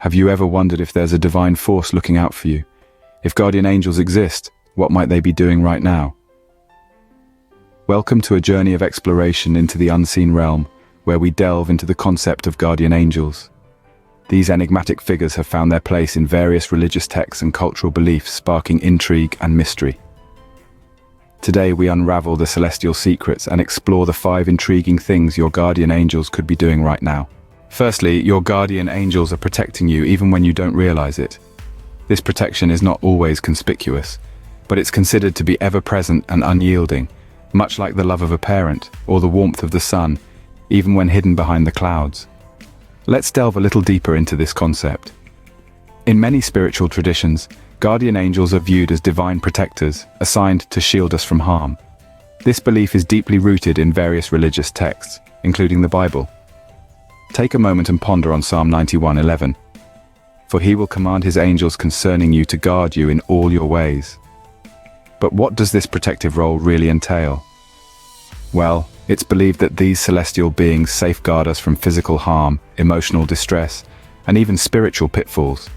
Have you ever wondered if there's a divine force looking out for you? If guardian angels exist, what might they be doing right now? Welcome to a journey of exploration into the unseen realm, where we delve into the concept of guardian angels. These enigmatic figures have found their place in various religious texts and cultural beliefs, sparking intrigue and mystery. Today we unravel the celestial secrets and explore the 5 intriguing things your guardian angels could be doing right now. Firstly, your guardian angels are protecting you even when you don't realize it. This protection is not always conspicuous, but it's considered to be ever-present and unyielding, much like the love of a parent or the warmth of the sun, even when hidden behind the clouds. Let's delve a little deeper into this concept. In many spiritual traditions, guardian angels are viewed as divine protectors, assigned to shield us from harm. This belief is deeply rooted in various religious texts, including the Bible. Take a moment and ponder on Psalm 91:11. For he will command his angels concerning you to guard you in all your ways. But what does this protective role really entail? Well, it's believed that these celestial beings safeguard us from physical harm, emotional distress, and even spiritual pitfalls.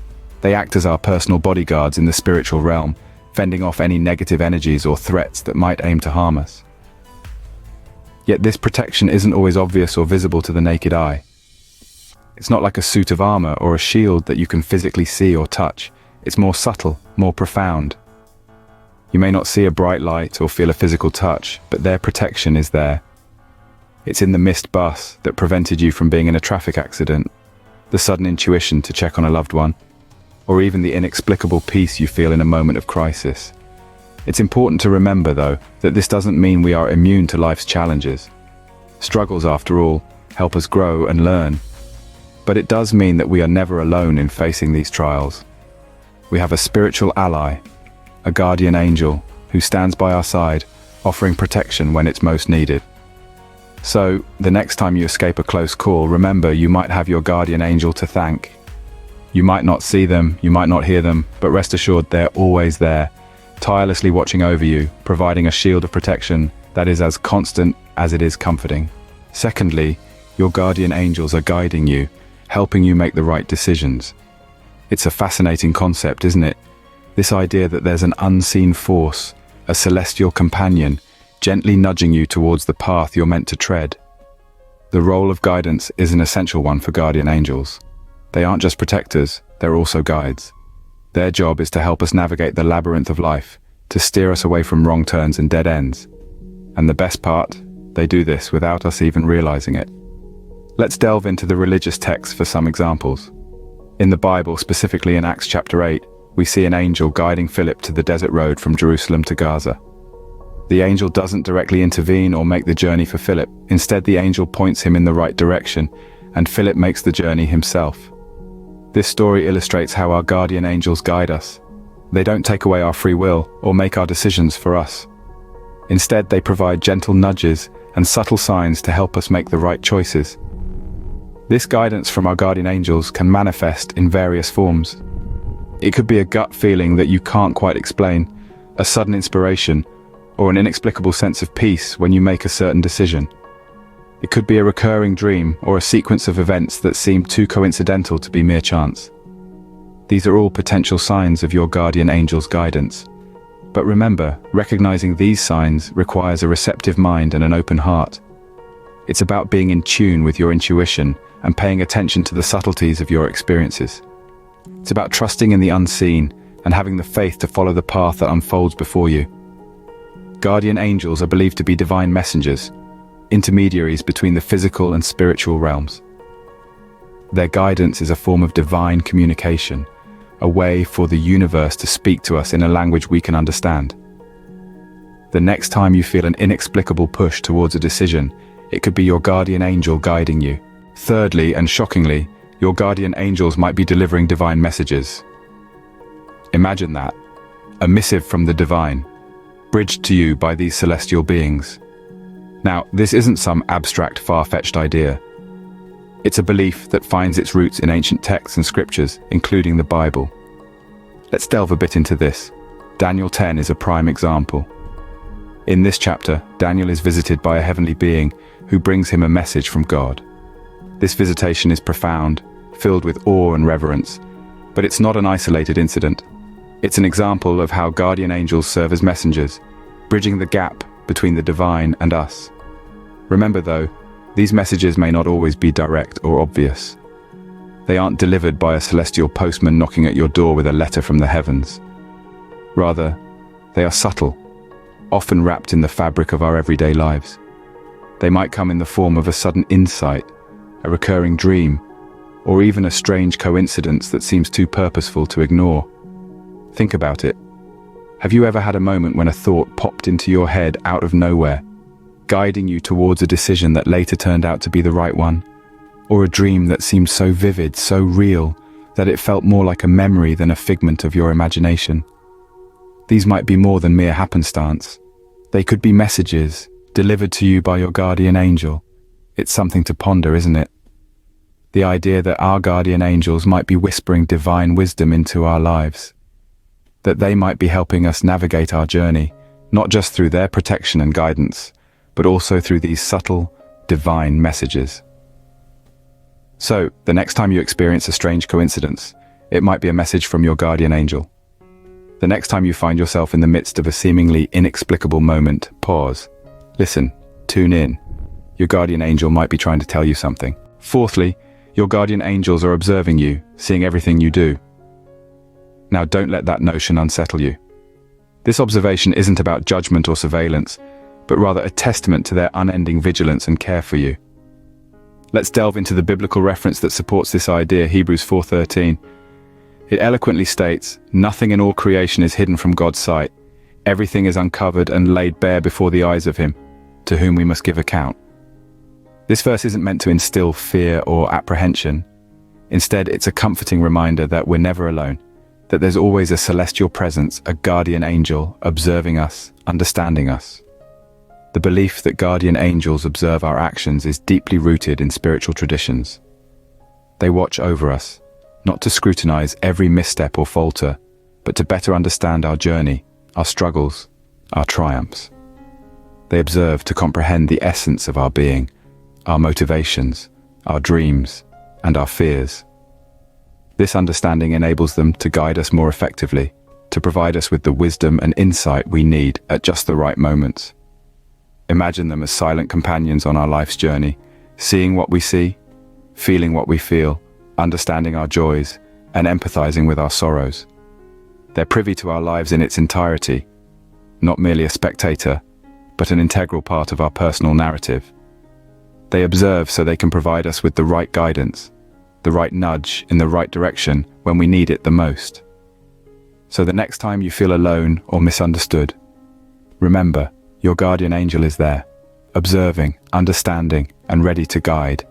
They act as our personal bodyguards in the spiritual realm, fending off any negative energies or threats that might aim to harm us. Yet this protection isn't always obvious or visible to the naked eye. It's not like a suit of armor or a shield that you can physically see or touch. It's more subtle, more profound. You may not see a bright light or feel a physical touch, but their protection is there. It's in the missed bus that prevented you from being in a traffic accident, the sudden intuition to check on a loved one, or even the inexplicable peace you feel in a moment of crisis. It's important to remember, though, that this doesn't mean we are immune to life's challenges. Struggles, after all, help us grow and learn. But it does mean that we are never alone in facing these trials. We have a spiritual ally, a guardian angel, who stands by our side, offering protection when it's most needed. So, the next time you escape a close call, remember you might have your guardian angel to thank. You might not see them, you might not hear them, but rest assured they're always there, tirelessly watching over you, providing a shield of protection that is as constant as it is comforting. Secondly, your guardian angels are guiding you, helping you make the right decisions. It's a fascinating concept, isn't it? This idea that there's an unseen force, a celestial companion, gently nudging you towards the path you're meant to tread. The role of guidance is an essential one for guardian angels. They aren't just protectors, they're also guides. Their job is to help us navigate the labyrinth of life, to steer us away from wrong turns and dead ends. And the best part, they do this without us even realizing it. Let's delve into the religious texts for some examples. In the Bible, specifically in Acts chapter 8, we see an angel guiding Philip to the desert road from Jerusalem to Gaza. The angel doesn't directly intervene or make the journey for Philip. Instead, the angel points him in the right direction, and Philip makes the journey himself. This story illustrates how our guardian angels guide us. They don't take away our free will or make our decisions for us. Instead, they provide gentle nudges and subtle signs to help us make the right choices. This guidance from our guardian angels can manifest in various forms. It could be a gut feeling that you can't quite explain, a sudden inspiration, or an inexplicable sense of peace when you make a certain decision. It could be a recurring dream or a sequence of events that seem too coincidental to be mere chance. These are all potential signs of your guardian angel's guidance. But remember, recognizing these signs requires a receptive mind and an open heart. It's about being in tune with your intuition and paying attention to the subtleties of your experiences. It's about trusting in the unseen and having the faith to follow the path that unfolds before you. Guardian angels are believed to be divine messengers, intermediaries between the physical and spiritual realms. Their guidance is a form of divine communication, a way for the universe to speak to us in a language we can understand. The next time you feel an inexplicable push towards a decision, it could be your guardian angel guiding you. Thirdly, and shockingly, your guardian angels might be delivering divine messages. Imagine that, a missive from the divine, bridged to you by these celestial beings. Now, this isn't some abstract, far-fetched idea. It's a belief that finds its roots in ancient texts and scriptures, including the Bible. Let's delve a bit into this. Daniel 10 is a prime example. In this chapter, Daniel is visited by a heavenly being who brings him a message from God. This visitation is profound, filled with awe and reverence. But it's not an isolated incident. It's an example of how guardian angels serve as messengers, bridging the gap between the divine and us. Remember though, these messages may not always be direct or obvious. They aren't delivered by a celestial postman knocking at your door with a letter from the heavens. Rather, they are subtle, often wrapped in the fabric of our everyday lives. They might come in the form of a sudden insight, a recurring dream, or even a strange coincidence that seems too purposeful to ignore. Think about it. Have you ever had a moment when a thought popped into your head out of nowhere, guiding you towards a decision that later turned out to be the right one? Or a dream that seemed so vivid, so real, that it felt more like a memory than a figment of your imagination? These might be more than mere happenstance. They could be messages delivered to you by your guardian angel. It's something to ponder, isn't it? The idea that our guardian angels might be whispering divine wisdom into our lives. That they might be helping us navigate our journey, not just through their protection and guidance, but also through these subtle, divine messages. So, the next time you experience a strange coincidence, it might be a message from your guardian angel. The next time you find yourself in the midst of a seemingly inexplicable moment, pause, listen, tune in. Your guardian angel might be trying to tell you something. Fourthly, your guardian angels are observing you, seeing everything you do. Now, don't let that notion unsettle you. This observation isn't about judgment or surveillance, but rather a testament to their unending vigilance and care for you. Let's delve into the biblical reference that supports this idea, Hebrews 4:13. It eloquently states, "Nothing in all creation is hidden from God's sight. Everything is uncovered and laid bare before the eyes of Him, to whom we must give account." This verse isn't meant to instill fear or apprehension. Instead, it's a comforting reminder that we're never alone, that there's always a celestial presence, a guardian angel, observing us, understanding us. The belief that guardian angels observe our actions is deeply rooted in spiritual traditions. They watch over us, not to scrutinize every misstep or falter, but to better understand our journey, our struggles, our triumphs. They observe to comprehend the essence of our being, our motivations, our dreams, and our fears. This understanding enables them to guide us more effectively, to provide us with the wisdom and insight we need at just the right moments. Imagine them as silent companions on our life's journey, seeing what we see, feeling what we feel, understanding our joys, and empathizing with our sorrows. They're privy to our lives in its entirety, not merely a spectator, but an integral part of our personal narrative. They observe so they can provide us with the right guidance, the right nudge in the right direction when we need it the most. So the next time you feel alone or misunderstood, remember, your guardian angel is there, observing, understanding, and ready to guide.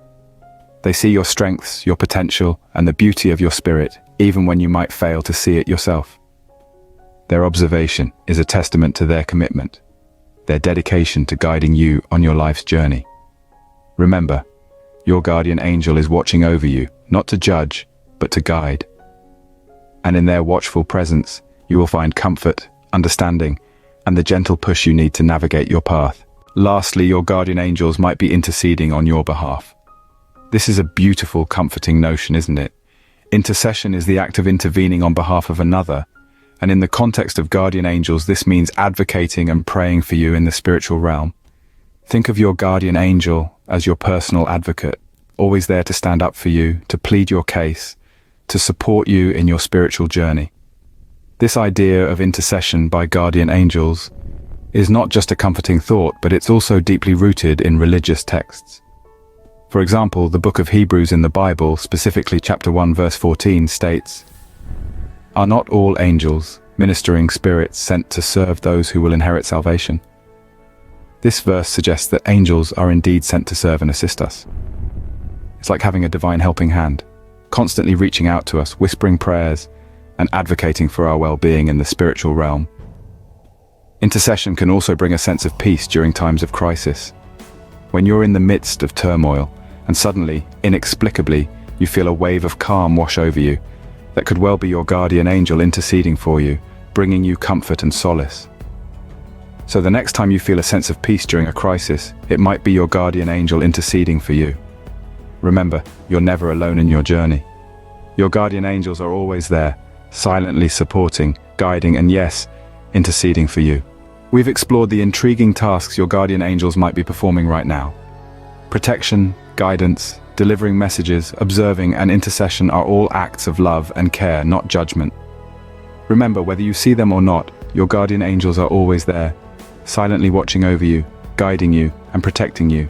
They see your strengths, your potential, and the beauty of your spirit, even when you might fail to see it yourself. Their observation is a testament to their commitment, their dedication to guiding you on your life's journey. Remember, your guardian angel is watching over you, not to judge, but to guide. And in their watchful presence, you will find comfort, understanding, and the gentle push you need to navigate your path. Lastly, your guardian angels might be interceding on your behalf. This is a beautiful, comforting notion, isn't it? Intercession is the act of intervening on behalf of another, and in the context of guardian angels, this means advocating and praying for you in the spiritual realm. Think of your guardian angel as your personal advocate, always there to stand up for you, to plead your case, to support you in your spiritual journey. This idea of intercession by guardian angels is not just a comforting thought, but it's also deeply rooted in religious texts. For example, the book of Hebrews in the Bible, specifically chapter 1 verse 14, states, "Are not all angels ministering spirits sent to serve those who will inherit salvation?" This verse suggests that angels are indeed sent to serve and assist us. It's like having a divine helping hand, constantly reaching out to us, whispering prayers, and advocating for our well-being in the spiritual realm. Intercession can also bring a sense of peace during times of crisis. When you're in the midst of turmoil, and suddenly, inexplicably, you feel a wave of calm wash over you, that could well be your guardian angel interceding for you, bringing you comfort and solace. So the next time you feel a sense of peace during a crisis, it might be your guardian angel interceding for you. Remember, you're never alone in your journey. Your guardian angels are always there, silently supporting, guiding, and yes, interceding for you. We've explored the intriguing tasks your guardian angels might be performing right now. Protection, guidance, delivering messages, observing, and intercession are all acts of love and care, not judgment. Remember, whether you see them or not, your guardian angels are always there, silently watching over you, guiding you, and protecting you.